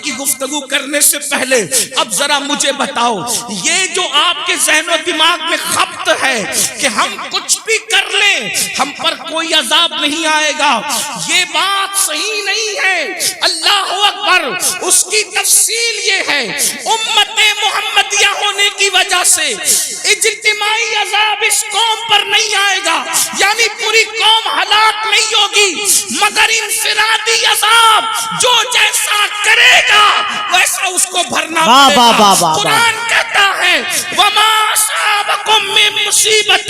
کی گفتگو کرنے سے پہلے اب ذرا مجھے بتاؤ، یہ جو آپ کے ذہن و دماغ میں خبط ہے کہ ہم کچھ بھی کر لیں ہم پر کوئی عذاب نہیں آئے گا، یہ بات صحیح نہیں ہے۔ اللہ اکبر، اس کی تفصیل یہ ہے امت محمدیہ ہونے کی وجہ سے اجتماعی عذاب اس قوم پر نہیں آئے گا، یعنی پوری قوم ہلاک نہیں ہوگی، مگر انفرادی عذاب جو جیسا کرے گا ویسا اس کو بھرنا پڑے گا۔ قرآن کہتا ہے وَمَا أَصَابَكُم مِّن مُّصِيبَةٍ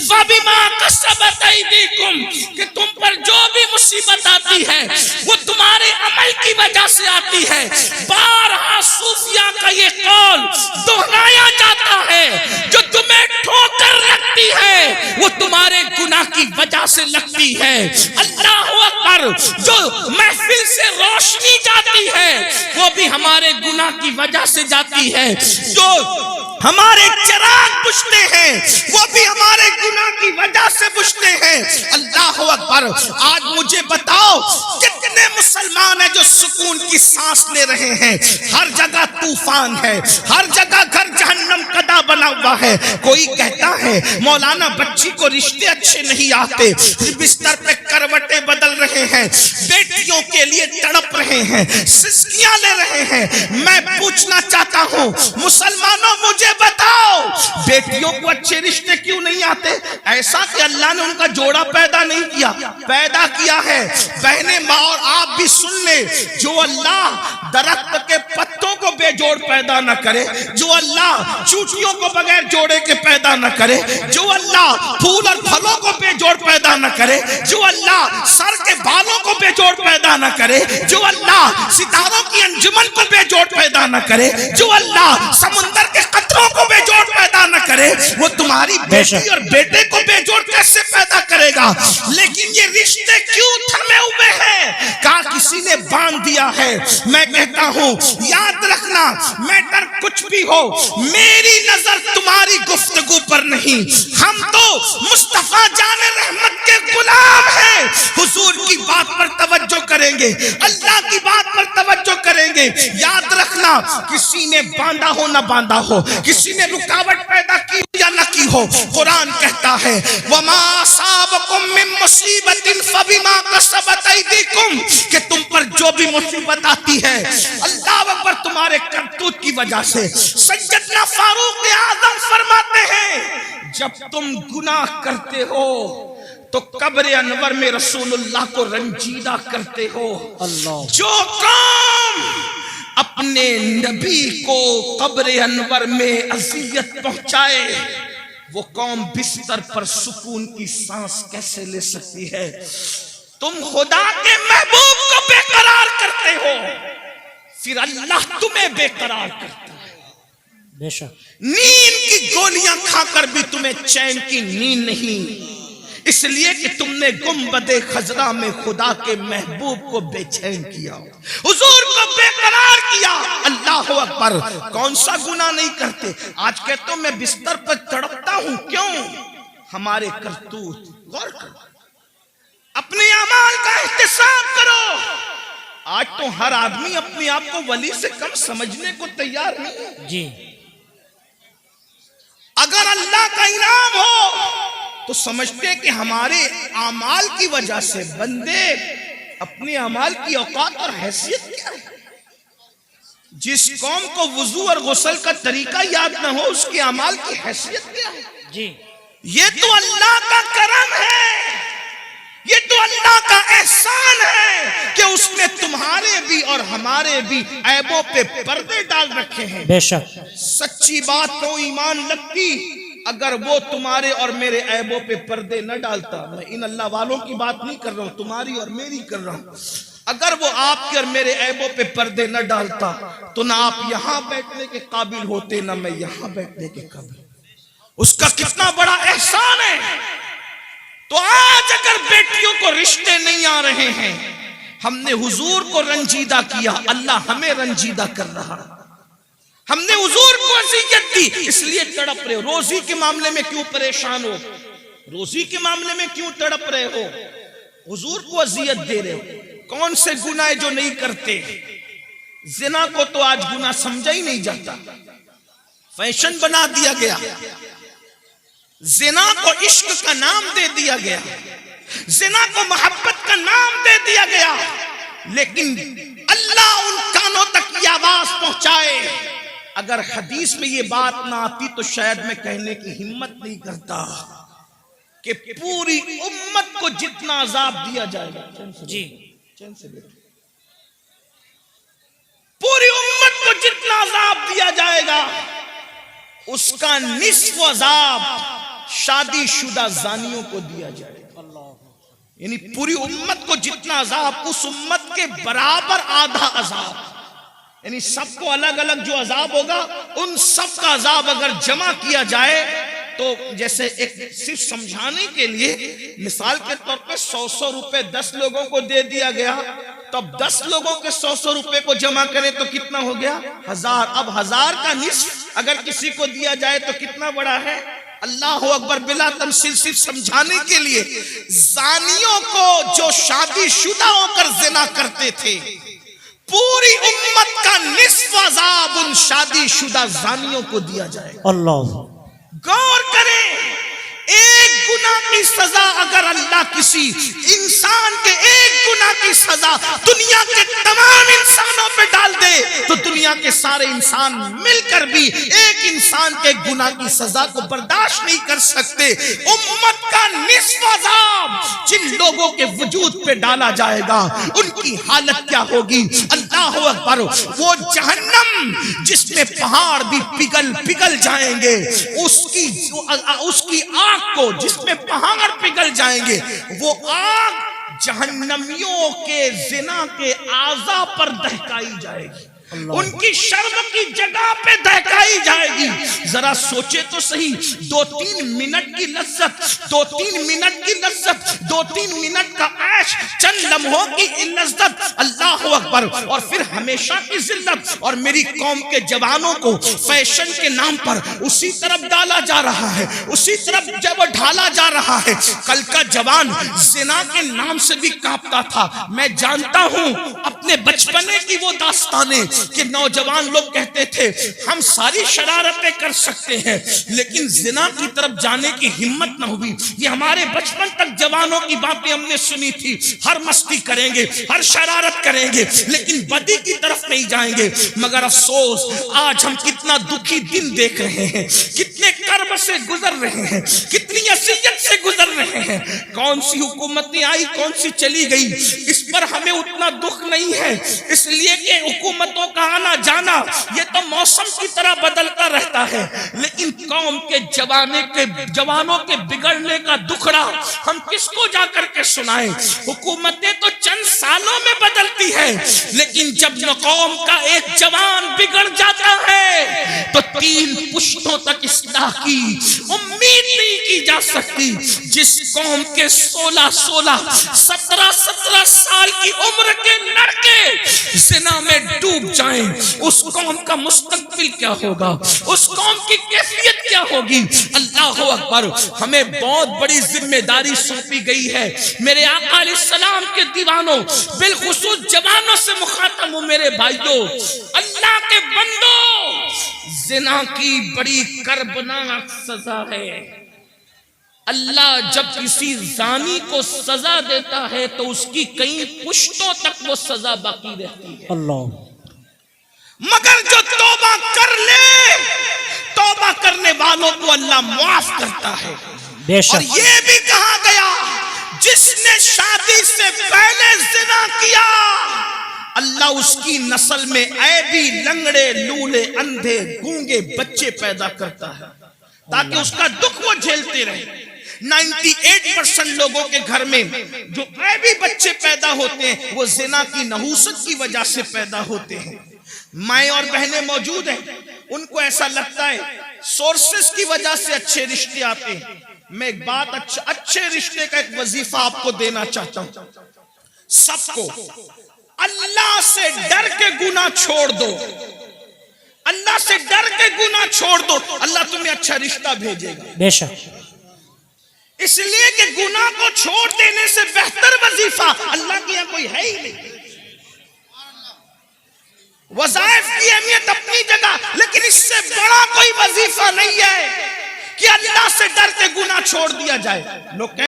فَبِمَا كَسَبَتْ أَيْدِيكُم، کہ تم پر جو بھی مصیبت آتی ہے وہ تمہارے عمل کی وجہ سے آتی ہے۔ بارہا صوفیہ کا یہ قول دہرایا جاتا ہے، جو تمہیں ٹھوکر لگتی ہے وہ تمہارے گناہ کی وجہ سے لگتی ہے۔ اللہ اکبر، جو محفل سے روشنی جاتی ہے وہ بھی ہمارے گناہ کی وجہ سے جاتی ہے، جو ہمارے چراغ بجھتے ہیں وہ بھی ہمارے گناہ کی وجہ سے بجھتے ہیں۔ اللہ اکبر، آج مجھے بتاؤ کتنے مسلمان ہیں جو سکون کی سانس لے رہے ہیں؟ ہر جگہ طوفان ہے، ہر جگہ گھر جہنم قدا بنا ہوا ہے۔ کوئی کہتا ہے مولانا بچی کو رشتے اچھے نہیں آتے، بستر پہ کروٹیں بدل رہے ہیں، بیٹیوں کے لیے تڑپ رہے ہیں، سسکیاں لے رہے ہیں۔ میں پوچھنا چاہتا ہوں مسلمانوں، مجھے بتاؤ بیٹیوں کو اچھے رشتے کیوں نہیں آتے؟ ایسا کہ اللہ نے ان کا جوڑا پیدا نہیں کیا، پیدا کیا ہے۔ بہنیں ماں اور آپ بھی سن لیں، جو اللہ درخت کے پتوں کو بے جوڑ پیدا نہ کرے، جو اللہ چوٹیوں کو بغیر جوڑے کے پیدا نہ کرے، جو اللہ پھول اور پھلوں کو بے جوڑ پیدا نہ کرے، جو اللہ سر کے بالوں کو بے جوڑ پیدا نہ کرے، جو اللہ ستاروں کی انجمن کو بے جوڑ پیدا نہ کرے، جو اللہ سمندر کے قطروں کو بے جوڑ پیدا نہ کرے، وہ تمہاری بیٹی اور بیٹے کو بے جوڑ کیسے پیدا کرے گا؟ لیکن یہ رشتے کیوں تھمے ہوئے ہیں؟ کہا کسی نے باندھ دیا ہے۔ میں کہتا ہوں یاد رکھنا، میٹر کچھ بھی ہو، میری نظر تمہاری گفتگو پر نہیں، ہم تو مصطفیٰ جان رحمت کے غلام ہیں۔ حضور کی بات پر توجہ کریں گے، اللہ کی بات پر توجہ کریں گے۔ یاد رکھنا، کسی نے باندھا ہو نہ باندھا ہو، کسی نے رکاوٹ پیدا کی یا نہ کی ہو، قرآن کہتا ہے وَمَا أَصَابَكُم مِّن مُّصِيبَةٍ فَبِمَا كَسَبَتْ أَيْدِيكُم، کہ تم پر جو بھی مصیبت آتی ہے اللہ اکبر تمہارے کرتوت کی وجہ سے۔ سیدنا فاروق اعظم فرماتے ہیں جب تم گناہ کرتے ہو تو قبر انور میں رسول اللہ کو رنجیدہ کرتے ہو۔ جو قوم اپنے نبی کو قبر انور میں اذیت پہنچائے وہ قوم بستر پر سکون کی سانس کیسے لے سکتی ہے؟ تم خدا کے محبوب کو بے قرار کرتے ہو، پھر اللہ تمہیں بے قرار کرتا ہے۔ بے شک نیند کی گولیاں کھا کر بھی تمہیں چین کی نیند نہیں، اس لیے کہ تم نے گنبد خضرا میں خدا کے محبوب کو بے چین کیا، حضور کو بے قرار کیا۔ اللہ اکبر، کون سا گناہ نہیں کرتے؟ آج کہتا ہوں میں بستر پر تڑپتا ہوں، کیوں؟ ہمارے کرتوت۔ غور کرو، اپنے اعمال کا احتساب کرو۔ آج تو ہر آدمی اپنے آپ کو ولی سے کم سمجھنے کو تیار نہیں جی۔ اگر اللہ کا انعام ہو تو سمجھتے کہ ہمارے اعمال کی وجہ سے بندے اپنے اعمال کی اوقات اور حیثیت کیا ہے؟ جس قوم کو وضو اور غسل کا طریقہ یاد نہ ہو اس کے اعمال کی حیثیت کیا ہے جی؟ یہ تو اللہ کا کرم ہے، یہ تو اللہ کا احسان ہے کہ اس نے تمہارے بھی اور ہمارے بھی عیبوں پہ پردے ڈال رکھے ہیں۔ بے شک سچی بات تو ایمان لگتی اگر وہ تمہارے اور میرے عیبوں پہ پردے نہ ڈالتا۔ میں ان اللہ والوں کی بات نہیں کر رہا ہوں، تمہاری اور میری کر رہا ہوں۔ اگر وہ آپ کے اور میرے عیبوں پہ پردے نہ ڈالتا تو نہ آپ یہاں بیٹھنے کے قابل ہوتے، نہ میں یہاں بیٹھنے کے قابل۔ اس کا کتنا بڑا احسان ہے۔ تو آج اگر بیٹیوں کو رشتے نہیں آ رہے ہیں، ہم نے حضور کو رنجیدہ کیا، اللہ ہمیں رنجیدہ کر رہا۔ ہم نے حضور کو اذیت دی اس لیے تڑپ رہے ہو۔ روزی کے معاملے میں کیوں پریشان ہو؟ روزی کے معاملے میں کیوں تڑپ رہے ہو؟ حضور کو اذیت دے رہے ہو۔ کون سے گناہ جو نہیں کرتے؟ زنا کو تو آج گناہ سمجھا ہی نہیں جاتا، فیشن بنا دیا گیا، زنا کو عشق کا نام دے دیا گیا، زنا کو محبت کا نام دے دیا گیا، لیکن اللہ ان کانوں تک یہ آواز پہنچائے، اگر حدیث میں یہ بات نہ آتی تو شاید میں کہنے کی ہمت نہیں کرتا کہ پوری امت کو جتنا عذاب دیا جائے گا، جی پوری امت کو جتنا عذاب دیا جائے گا اس کا نصف عذاب شادی شدہ زانیوں کو دیا جائے گا، یعنی پوری امت کو جتنا عذاب اس امت کے برابر آدھا عذاب، یعنی سب کو الگ الگ جو عذاب ہوگا ان سب کا عذاب اگر جمع کیا جائے تو جیسے ایک صرف سمجھانے کے لیے مثال کے طور پہ 100 روپے 10 لوگوں کو دے دیا گیا، تو اب 10 لوگوں کے 100 روپے کو جمع کریں تو کتنا ہو گیا؟ 1000۔ اب 1000 کا نصف اگر کسی کو دیا جائے تو کتنا بڑا ہے؟ اللہ اکبر۔ بلا تمثیل صرف سمجھانے کے لیے، زانیوں کو جو شادی شدہ ہو کر زنا کرتے تھے پوری امت کا نصف عذاب ان شادی شدہ زانیوں کو دیا جائے گا۔ اللہ غور کریں، ایک گناہ کی سزا اگر اللہ کسی انسان کے ایک گناہ کی سزا دنیا کے تمام انسانوں پہ ڈال دے تو دنیا کے سارے انسان مل کر بھی ایک انسان کے گناہ کی سزا کو برداشت نہیں کر سکتے۔ امت کا نصف عذاب جن لوگوں کے وجود پہ ڈالا جائے گا ان کی حالت کیا ہوگی؟ اللہ اکبر۔ وہ جہنم جس میں پہاڑ بھی پگھل جائیں گے، اس کی آگ کو جس میں پہاڑ پگھل جائیں گے، وہ آگ جہنمیوں کے زنا کے اعضاء پر دہکائی جائے گی، ان کی شرم کی جگہ پہ دہکائی جائے گی۔ ذرا سوچے تو صحیح، 2-3 منٹ کی لذت، 2-3 منٹ کی لذت، 2-3 منٹ کا عیش، چند لمحوں کی لذت، اللہ اکبر، اور پھر ہمیشہ کی ذلت۔ اور میری قوم کے جوانوں کو فیشن کے نام پر اسی طرف ڈالا جا رہا ہے، اسی طرف جب ڈھالا جا رہا ہے۔ کل کا جوان زنا کے نام سے بھی کانپتا تھا۔ میں جانتا ہوں اپنے بچپنے کی وہ داستانیں کہ نوجوان لوگ کہتے تھے ہم ساری شرارتیں کر سکتے ہیں لیکن زنا کی طرف جانے کی ہمت نہ ہوئی۔ یہ ہمارے بچپن تک جوانوں کی باتیں ہم نے سنی تھی، ہر مستی کریں گے، ہر شرارت کریں گے لیکن بدی کی طرف نہیں جائیں گے۔ مگر افسوس آج ہم کتنا دکھی دن دیکھ رہے ہیں، کتنے کرب سے گزر رہے ہیں، کتنی اذیت سے گزر رہے ہیں۔ کون سی حکومتیں آئی، کون سی چلی گئی، اس پر ہمیں اتنا دکھ نہیں ہے، اس لیے کہ حکومتوں کا آنا جانا یہ تو موسم کی طرح بدلتا رہتا ہے، لیکن قوم کے جوانوں کے بگڑنے کا دکھڑا ہم کس کو جا کر کے سنائیں؟ حکومتیں تو چند سالوں میں بدلتی ہے لیکن جب قوم کا ایک جوان بگڑ جاتا ہے تو 3 پشتوں تک اصلاح کی امید نہیں کی جا سکتی۔ جس قوم کے 16 17 سال کی عمر کے لڑکے زنا میں ڈوب جائیں، اس قوم کا مستقبل کیا ہوگا، اس قوم کی کیفیت کیا ہوگی؟ اللہ اکبر۔ ہمیں بہت بڑی ذمہ داری سونپی گئی ہے۔ میرے آقا علیہ السلام کے دیوانوں، بالخصوص جوانوں سے مخاطب ہوں میرے بھائیوں، اللہ کے بندو، زنا کی بڑی کربناک سزا ہے۔ اللہ جب کسی زانی کو سزا دیتا ہے تو اس کی کئی پشتوں تک وہ سزا باقی رہتی ہے۔ اللہ مگر جو توبہ کر لے، توبہ کرنے والوں کو اللہ معاف کرتا ہے۔ اور یہ بھی کہا گیا جس نے شادی سے پہلے زنا کیا اللہ اس کی نسل میں عیبی، لنگڑے، لولے، اندھے، گونگے بچے پیدا کرتا ہے تاکہ اس کا دکھ وہ جھیلتے رہے۔ 98% لوگوں کے گھر میں جو عیبی بچے پیدا ہوتے ہیں وہ زنا کی نحوست کی وجہ سے پیدا ہوتے ہیں۔ مائیں اور بہنیں موجود ہیں، ان کو ایسا لگتا ہے سورسز کی وجہ سے اچھے رشتے آتے ہیں۔ میں ایک بات اچھے رشتے کا ایک وظیفہ آپ کو دینا چاہتا ہوں، سب کو اللہ سے ڈر کے گناہ چھوڑ دو، اللہ سے ڈر کے گناہ چھوڑ دو، اللہ تمہیں اچھا رشتہ بھیجے گا بے شک۔ اس لیے کہ گناہ کو چھوڑ دینے سے بہتر وظیفہ اللہ کے یہاں کوئی ہے ہی نہیں۔ وظائف کی اہمیت اپنی جگہ، لیکن اس سے بڑا کوئی وظیفہ نہیں ہے کہ اللہ سے ڈر کے گناہ چھوڑ دیا جائے. لوگ